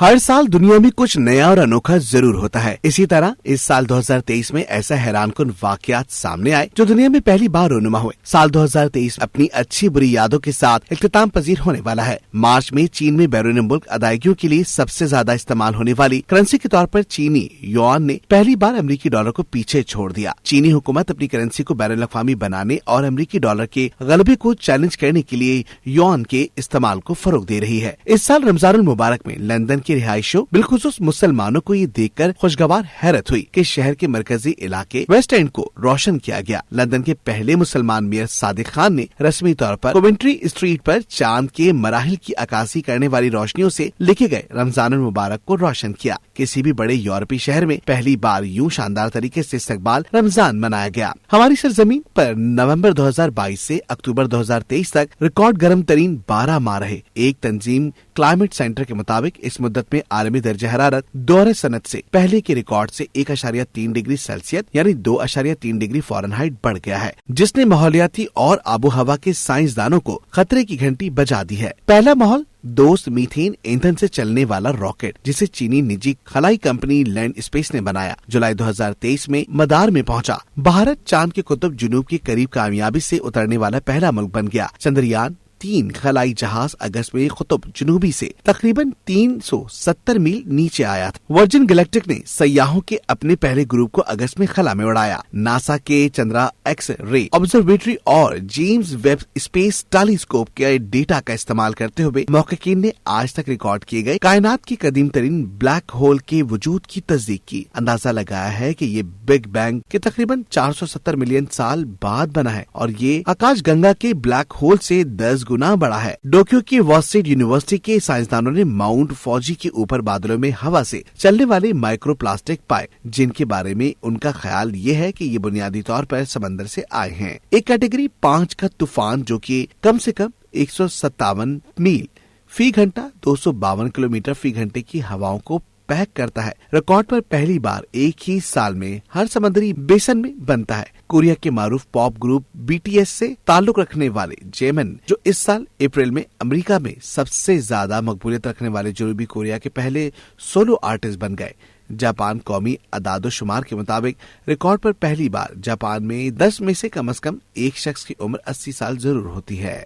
हर साल दुनिया में कुछ नया और अनोखा जरूर होता है। इसी तरह इस साल 2023 में ऐसा हैरानकुन वाकयात सामने आए जो दुनिया में पहली बार रोनुमा हुए। साल 2023 अपनी अच्छी बुरी यादों के साथ इख्तिताम पजीर होने वाला है। मार्च में चीन में बैरून मुल्क अदायगियों के लिए सबसे ज्यादा इस्तेमाल होने वाली करेंसी के तौर पर चीनी युआन ने पहली बार अमेरिकी डॉलर को पीछे छोड़ दिया। चीनी हुकूमत अपनी करेंसी को बैरून अवी बनाने और अमेरिकी डॉलर के गलबे को चैलेंज करने के लिए युआन के इस्तेमाल को फरोग दे रही है। इस साल रमजानुल मुबारक में लंदन के रिहायशियों बिलखुसूस मुसलमानों को ये देखकर खुशगवार हैरत हुई कि शहर के मरकजी इलाके वेस्ट एंड को रोशन किया गया। लंदन के पहले मुसलमान मेयर सादिक खान ने रस्मी तौर पर कोवेंट्री स्ट्रीट पर चांद के मराहिल की अक्कासी करने वाली रोशनियों से लिखे गए रमजानुल मुबारक को रोशन किया। किसी भी बड़े यूरोपीय शहर में पहली बार यूं शानदार तरीके से इस्तकबाल रमजान मनाया गया। हमारी सरजमीन पर नवंबर 2022 से अक्टूबर 2023 तक रिकॉर्ड गर्म तरीन 12 माह रहे। एक तंजीम क्लाइमेट सेंटर के मुताबिक इस मुद्दत में आलमी दर्जा हरारत दौरे सनत से पहले के रिकॉर्ड से 1.3 डिग्री सेल्सियस यानी 2.3 डिग्री फ़ारेनहाइट बढ़ गया है, जिसने माहौलियाती और आबो हवा के साइंसदानों को खतरे की घंटी बजा दी है। पहला माहौल दोस्त मीथेन ईंधन से चलने वाला रॉकेट जिसे चीनी निजी खलाई कंपनी लैंड स्पेस ने बनाया, जुलाई 2023 में मदार में पहुंचा। भारत चांद के कुतुब जुनूब के करीब कामयाबी से उतरने वाला पहला मुल्क बन गया। चंद्रयान 3 खलाई जहाज अगस्त में कुतुब जुनूबी से तकरीबन 370 मील नीचे आया था। वर्जिन गैलेक्टिक ने सयाहों के अपने पहले ग्रुप को अगस्त में खला में उड़ाया। नासा के चंद्रा एक्स रे ऑब्जर्वेटरी और जेम्स वेब स्पेस टेलीस्कोप के डेटा का इस्तेमाल करते हुए महक़क़ीन ने आज तक रिकॉर्ड किए गए कायनात की कदीम तरीन ब्लैक होल के वजूद की तस्दीक की। अंदाजा लगाया है कि ये बिग बैंग के तकरीबन 470 मिलियन साल बाद बना है और ये आकाश गंगा के ब्लैक होल से 10 गुना बड़ा है। टोक्यो की वॉस्टेड यूनिवर्सिटी के साइंसदानों ने माउंट फौजी के ऊपर बादलों में हवा से चलने वाले माइक्रो प्लास्टिक पाए, जिनके बारे में उनका ख्याल ये है कि ये बुनियादी तौर पर समंदर से आए हैं। एक कैटेगरी 5 का तूफान जो कि कम से कम 157 मील फी घंटा 252 किलोमीटर फी घंटे की हवाओं को पैक करता है। रिकॉर्ड पर पहली बार एक ही साल में हर समुद्री बेसन में बनता है। कोरिया के मारूफ पॉप ग्रुप BTS से ताल्लुक रखने वाले जेमन, जो इस साल अप्रैल में अमेरिका में सबसे ज्यादा मकबूलियत रखने वाले जनूबी कोरिया के पहले सोलो आर्टिस्ट बन गए। जापान कौमी अदादोशुमार के मुताबिक रिकॉर्ड पर पहली बार जापान में 10 में से कम एक शख्स की उम्र 80 साल जरूर होती है।